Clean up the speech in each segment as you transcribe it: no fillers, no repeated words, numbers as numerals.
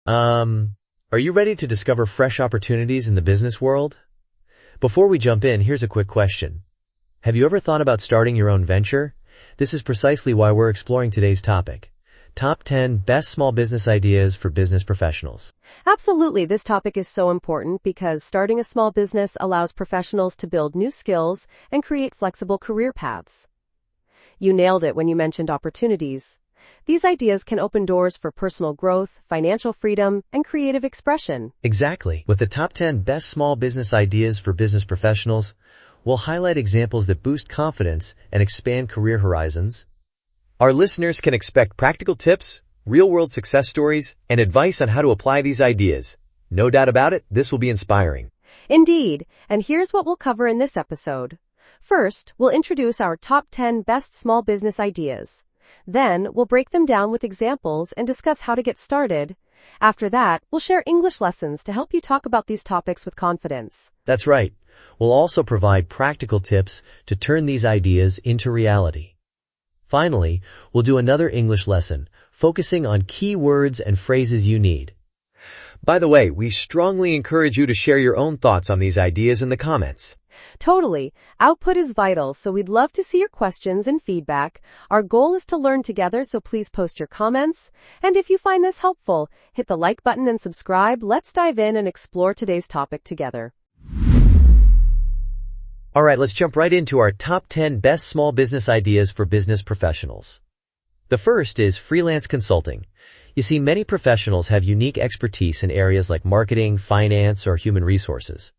Are you ready to discover fresh opportunities in the business world? Before we jump in, here's a quick question. Have you ever thought about starting your own venture? This is precisely why we're exploring today's topic. Top 10 Best Small Business Ideas for Business Professionals. Absolutely, this topic is so important because starting a small business allows professionals to build new skills and create flexible career paths. You nailed it when you mentioned opportunities. These ideas can open doors for personal growth, financial freedom, and creative expression. Exactly. With the top 10 best small business ideas for business professionals, we'll highlight examples that boost confidence and expand career horizons. Our listeners can expect practical tips, real-world success stories, and advice on how to apply these ideas. No doubt about it, this will be inspiring. Indeed, and here's what we'll cover in this episode. First, we'll introduce our top 10 best small business ideas. Then, we'll break them down with examples and discuss how to get started. After that, we'll share English lessons to help you talk about these topics with confidence. That's right. We'll also provide practical tips to turn these ideas into reality. Finally, we'll do another English lesson, focusing on key words and phrases you need. By the way, we strongly encourage you to share your own thoughts on these ideas in the comments. Totally. Output is vital, so we'd love to see your questions and feedback. Our goal is to learn together, so please post your comments. And if you find this helpful, hit the like button and subscribe. Let's dive in and explore today's topic together. All right, let's jump right into our top 10 best small business ideas for business professionals. The first is freelance consulting. You see, many professionals have unique expertise in areas like marketing, finance, or human resources.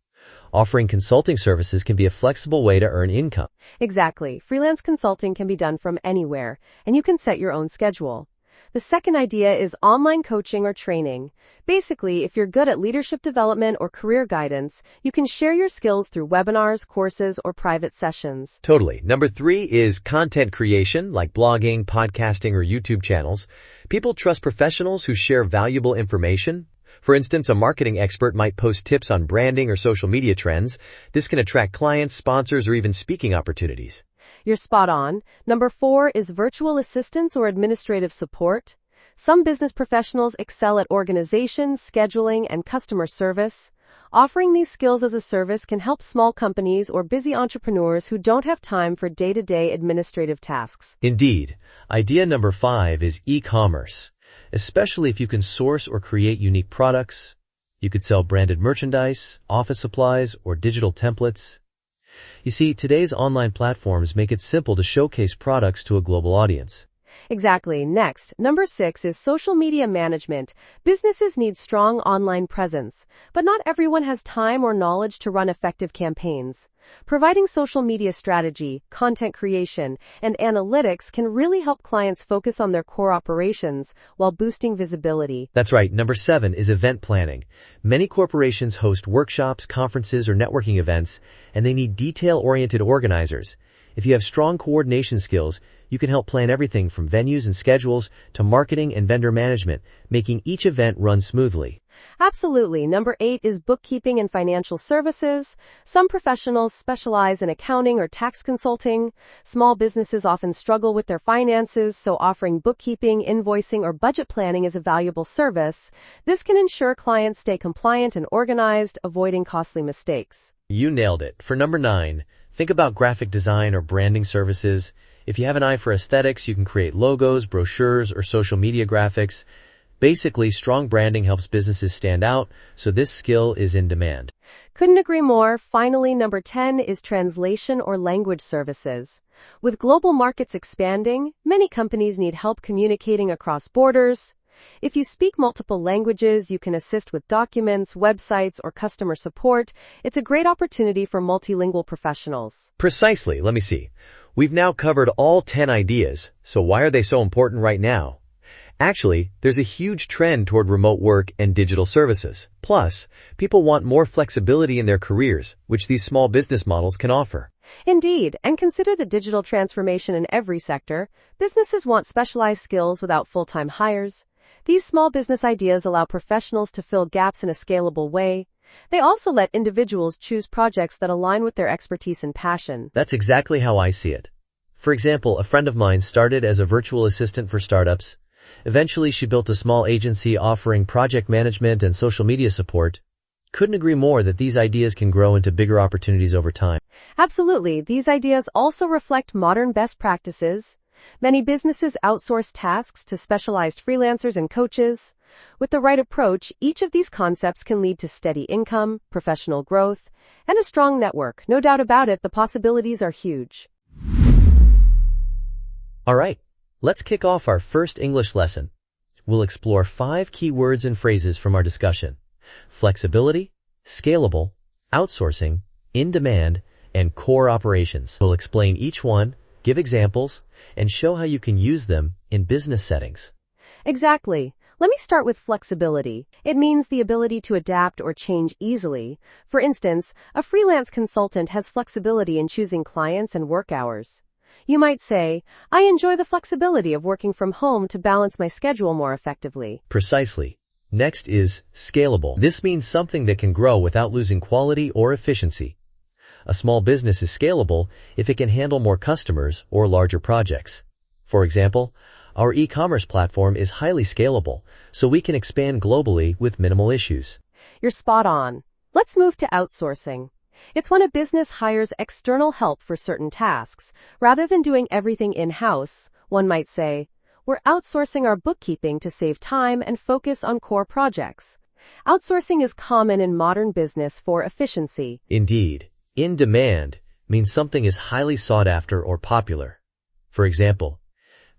Offering consulting services can be a flexible way to earn income. Exactly. Freelance consulting can be done from anywhere, and you can set your own schedule. The second idea is online coaching or training. Basically, if you're good at leadership development or career guidance, you can share your skills through webinars, courses, or private sessions. Totally. Number 3 is content creation, like blogging, podcasting, or YouTube channels. People trust professionals who share valuable information. For instance, a marketing expert might post tips on branding or social media trends. This can attract clients, sponsors, or even speaking opportunities. You're spot on. Number 4 is virtual assistance or administrative support. Some business professionals excel at organization, scheduling, and customer service. Offering these skills as a service can help small companies or busy entrepreneurs who don't have time for day-to-day administrative tasks. Indeed. Idea number 5 is e-commerce. Especially if you can source or create unique products. You could sell branded merchandise, office supplies, or digital templates. You see, today's online platforms make it simple to showcase products to a global audience. Exactly. Next, number 6 is social media management. Businesses need strong online presence, but not everyone has time or knowledge to run effective campaigns. Providing social media strategy, content creation, and analytics can really help clients focus on their core operations while boosting visibility. That's right. Number 7 is event planning. Many corporations host workshops, conferences, or networking events, and they need detail-oriented organizers. If you have strong coordination skills, you can help plan everything from venues and schedules to marketing and vendor management, making each event run smoothly. Absolutely. Number 8 is bookkeeping and financial services. Some professionals specialize in accounting or tax consulting. Small businesses often struggle with their finances, so offering bookkeeping, invoicing, or budget planning is a valuable service. This can ensure clients stay compliant and organized, avoiding costly mistakes. You nailed it. For number 9, think about graphic design or branding services. If you have an eye for aesthetics, you can create logos, brochures, or social media graphics. Basically, strong branding helps businesses stand out, so this skill is in demand. Couldn't agree more. Finally, number 10 is translation or language services. With global markets expanding, many companies need help communicating across borders. If you speak multiple languages, you can assist with documents, websites, or customer support. It's a great opportunity for multilingual professionals. Precisely. Let me see. We've now covered all 10 ideas, so why are they so important right now? Actually, there's a huge trend toward remote work and digital services. Plus, people want more flexibility in their careers, which these small business models can offer. Indeed, and consider the digital transformation in every sector. Businesses want specialized skills without full-time hires. These small business ideas allow professionals to fill gaps in a scalable way. They also let individuals choose projects that align with their expertise and passion. That's exactly how I see it. For example, a friend of mine started as a virtual assistant for startups. Eventually, she built a small agency offering project management and social media support. Couldn't agree more that these ideas can grow into bigger opportunities over time. Absolutely. These ideas also reflect modern best practices. Many businesses outsource tasks to specialized freelancers and coaches. With the right approach, each of these concepts can lead to steady income, professional growth, and a strong network. No doubt about it, the possibilities are huge. All right, let's kick off our first English lesson. We'll explore 5 key words and phrases from our discussion: flexibility, scalable, outsourcing, in-demand, and core operations. We'll explain each one, give examples, and show how you can use them in business settings. Exactly. Let me start with flexibility. It means the ability to adapt or change easily. For instance, a freelance consultant has flexibility in choosing clients and work hours. You might say, I enjoy the flexibility of working from home to balance my schedule more effectively. Precisely. Next is scalable. This means something that can grow without losing quality or efficiency. A small business is scalable if it can handle more customers or larger projects. For example, our e-commerce platform is highly scalable, so we can expand globally with minimal issues. You're spot on. Let's move to outsourcing. It's when a business hires external help for certain tasks. Rather than doing everything in-house, one might say, we're outsourcing our bookkeeping to save time and focus on core projects. Outsourcing is common in modern business for efficiency. Indeed, in demand means something is highly sought after or popular. For example,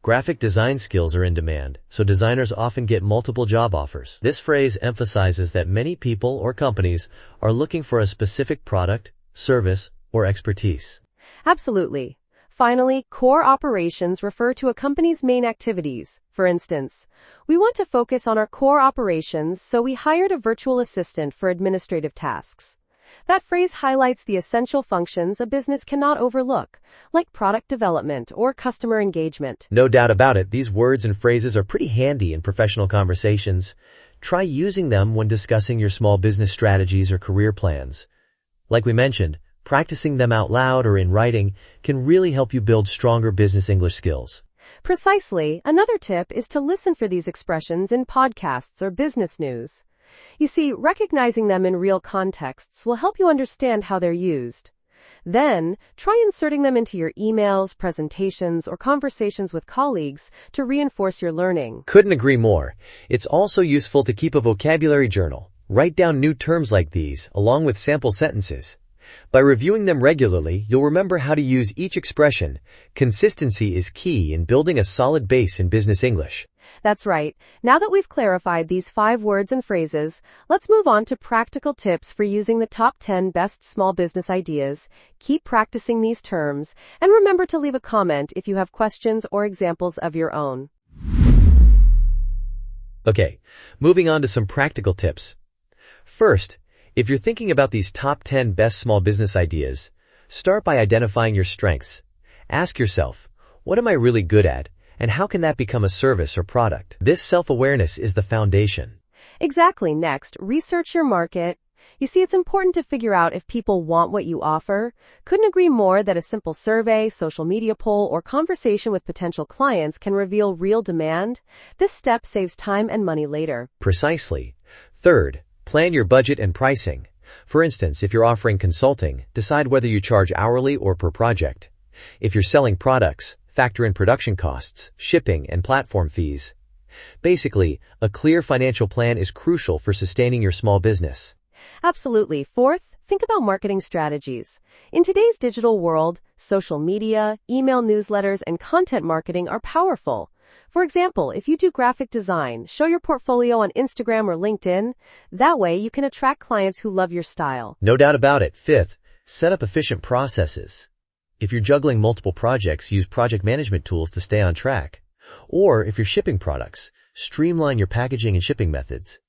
graphic design skills are in demand, so designers often get multiple job offers. This phrase emphasizes that many people or companies are looking for a specific product, service, or expertise. Absolutely. Finally, core operations refer to a company's main activities. For instance, we want to focus on our core operations, so we hired a virtual assistant for administrative tasks. That phrase highlights the essential functions a business cannot overlook, like product development or customer engagement. No doubt about it, these words and phrases are pretty handy in professional conversations. Try using them when discussing your small business strategies or career plans. Like we mentioned, practicing them out loud or in writing can really help you build stronger business English skills. Precisely. Another tip is to listen for these expressions in podcasts or business news. You see, recognizing them in real contexts will help you understand how they're used. Then, try inserting them into your emails, presentations, or conversations with colleagues to reinforce your learning. Couldn't agree more. It's also useful to keep a vocabulary journal. Write down new terms like these, along with sample sentences. By reviewing them regularly, you'll remember how to use each expression. Consistency is key in building a solid base in business English. That's right. Now that we've clarified these 5 words and phrases, let's move on to practical tips for using the top 10 best small business ideas. Keep practicing these terms, and remember to leave a comment if you have questions or examples of your own. Okay, moving on to some practical tips. First, if you're thinking about these top 10 best small business ideas, start by identifying your strengths. Ask yourself, what am I really good at, and how can that become a service or product? This self-awareness is the foundation. Exactly. Next, research your market. You see, it's important to figure out if people want what you offer. Couldn't agree more that a simple survey, social media poll, or conversation with potential clients can reveal real demand. This step saves time and money later. Precisely. Third, plan your budget and pricing. For instance, if you're offering consulting, decide whether you charge hourly or per project. If you're selling products, factor in production costs, shipping, and platform fees. Basically, a clear financial plan is crucial for sustaining your small business. Absolutely. Fourth, think about marketing strategies. In today's digital world, social media, email newsletters, and content marketing are powerful. For example, if you do graphic design, show your portfolio on Instagram or LinkedIn. That way, you can attract clients who love your style. No doubt about it. Fifth, set up efficient processes. If you're juggling multiple projects, use project management tools to stay on track. Or if you're shipping products, streamline your packaging and shipping methods.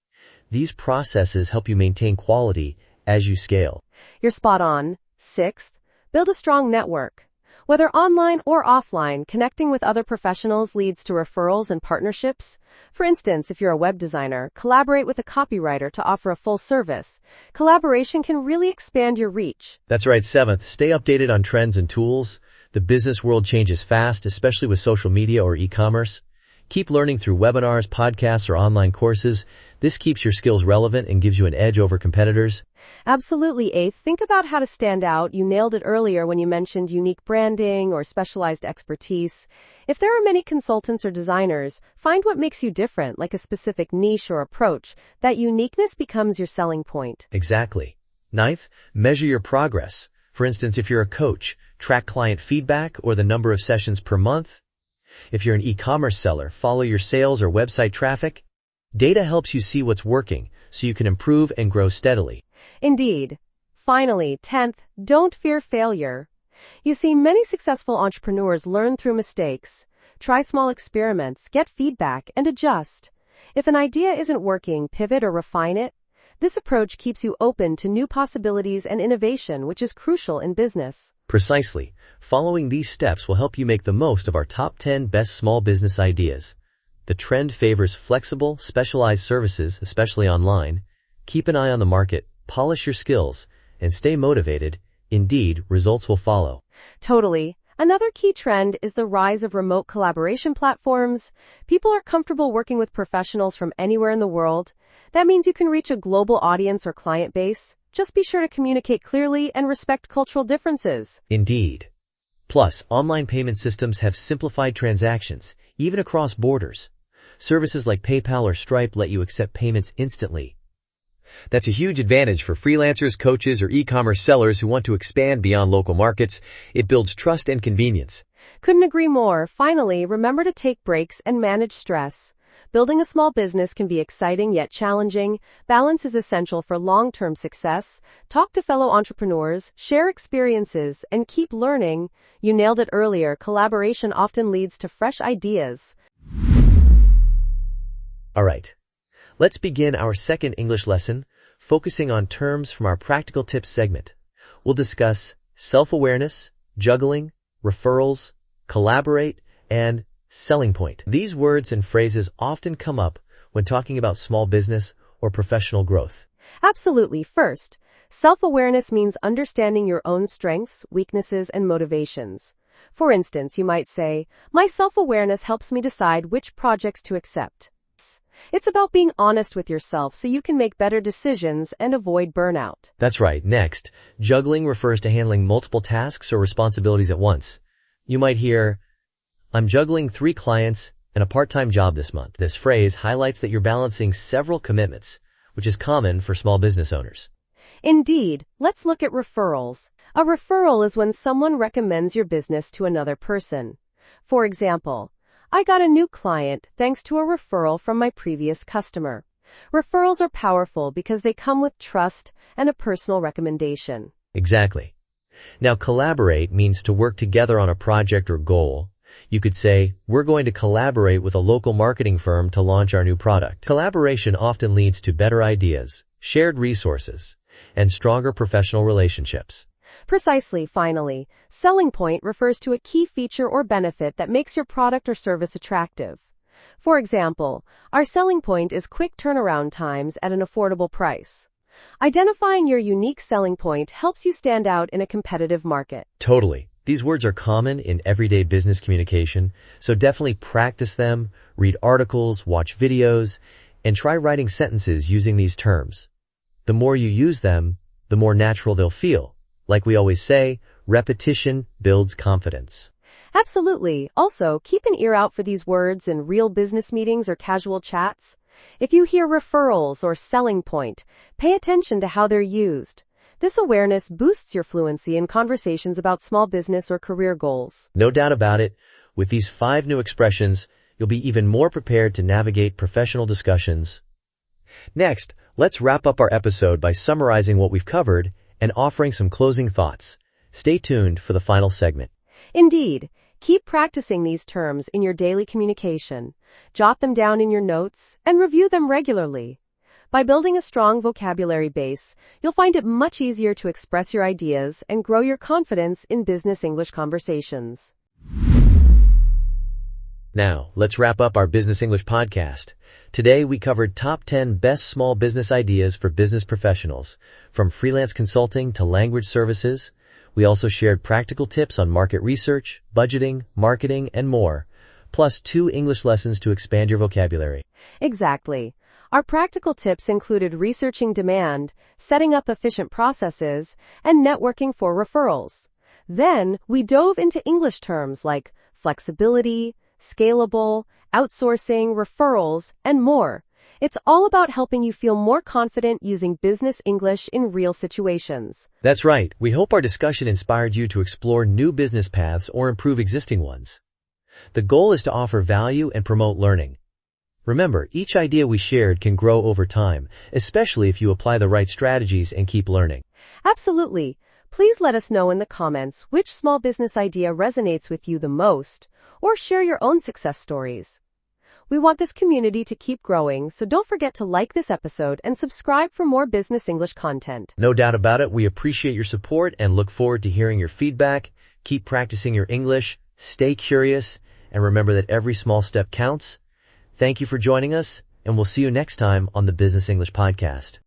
These processes help you maintain quality as you scale. You're spot on. Sixth, build a strong network. Whether online or offline, connecting with other professionals leads to referrals and partnerships. For instance, if you're a web designer, collaborate with a copywriter to offer a full service. Collaboration can really expand your reach. That's right. Seventh, stay updated on trends and tools. The business world changes fast, especially with social media or e-commerce. Keep learning through webinars, podcasts, or online courses. This keeps your skills relevant and gives you an edge over competitors. Absolutely, A. Think about how to stand out. You nailed it earlier when you mentioned unique branding or specialized expertise. If there are many consultants or designers, find what makes you different, like a specific niche or approach. That uniqueness becomes your selling point. Exactly. Ninth, measure your progress. For instance, if you're a coach, track client feedback or the number of sessions per month. If you're an e-commerce seller, follow your sales or website traffic. Data helps you see what's working, so you can improve and grow steadily. Indeed. Finally, 10th, don't fear failure. You see, many successful entrepreneurs learn through mistakes. Try small experiments, get feedback, and adjust. If an idea isn't working, pivot or refine it. This approach keeps you open to new possibilities and innovation, which is crucial in business. Precisely. Following these steps will help you make the most of our top 10 best small business ideas. The trend favors flexible, specialized services, especially online. Keep an eye on the market, polish your skills, and stay motivated. Indeed, results will follow. Totally. Another key trend is the rise of remote collaboration platforms. People are comfortable working with professionals from anywhere in the world. That means you can reach a global audience or client base. Just be sure to communicate clearly and respect cultural differences. Indeed. Plus, online payment systems have simplified transactions, even across borders. Services like PayPal or Stripe let you accept payments instantly. That's a huge advantage for freelancers, coaches, or e-commerce sellers who want to expand beyond local markets. It builds trust and convenience. Couldn't agree more. Finally, remember to take breaks and manage stress. Building a small business can be exciting yet challenging. Balance is essential for long-term success. Talk to fellow entrepreneurs, share experiences, and keep learning. You nailed it earlier. Collaboration often leads to fresh ideas. All right. Let's begin our second English lesson, focusing on terms from our practical tips segment. We'll discuss self-awareness, juggling, referrals, collaborate, and selling point. These words and phrases often come up when talking about small business or professional growth. Absolutely. First, self-awareness means understanding your own strengths, weaknesses, and motivations. For instance, you might say, my self-awareness helps me decide which projects to accept. It's about being honest with yourself so you can make better decisions and avoid burnout. That's right. Next, juggling refers to handling multiple tasks or responsibilities at once. You might hear, I'm juggling 3 clients and a part-time job this month. This phrase highlights that you're balancing several commitments, which is common for small business owners. Indeed, let's look at referrals. A referral is when someone recommends your business to another person. For example, I got a new client thanks to a referral from my previous customer. Referrals are powerful because they come with trust and a personal recommendation. Exactly. Now, collaborate means to work together on a project or goal. You could say, we're going to collaborate with a local marketing firm to launch our new product. Collaboration often leads to better ideas, shared resources, and stronger professional relationships. Precisely. Finally, selling point refers to a key feature or benefit that makes your product or service attractive. For example, our selling point is quick turnaround times at an affordable price. Identifying your unique selling point helps you stand out in a competitive market. Totally. These words are common in everyday business communication, so definitely practice them, read articles, watch videos, and try writing sentences using these terms. The more you use them, the more natural they'll feel. Like we always say, repetition builds confidence. Absolutely. Also, keep an ear out for these words in real business meetings or casual chats. If you hear referrals or selling point, pay attention to how they're used. This awareness boosts your fluency in conversations about small business or career goals. No doubt about it, with these 5 new expressions, you'll be even more prepared to navigate professional discussions. Next, let's wrap up our episode by summarizing what we've covered and offering some closing thoughts. Stay tuned for the final segment. Indeed. Keep practicing these terms in your daily communication. Jot them down in your notes and review them regularly. By building a strong vocabulary base, you'll find it much easier to express your ideas and grow your confidence in business English conversations. Now, let's wrap up our Business English podcast. Today, we covered top 10 best small business ideas for business professionals, from freelance consulting to language services. We also shared practical tips on market research, budgeting, marketing, and more. plus 2 English lessons to expand your vocabulary. Exactly. Our practical tips included researching demand, setting up efficient processes, and networking for referrals. Then, we dove into English terms like flexibility, scalable, outsourcing, referrals, and more. It's all about helping you feel more confident using business English in real situations. That's right. We hope our discussion inspired you to explore new business paths or improve existing ones. The goal is to offer value and promote learning. Remember, each idea we shared can grow over time, especially if you apply the right strategies and keep learning. Absolutely. Please let us know in the comments which small business idea resonates with you the most, or share your own success stories. We want this community to keep growing, so don't forget to like this episode and subscribe for more business English content. No doubt about it, we appreciate your support and look forward to hearing your feedback. Keep practicing your English, stay curious, and remember that every small step counts. Thank you for joining us, and we'll see you next time on the Business English Podcast.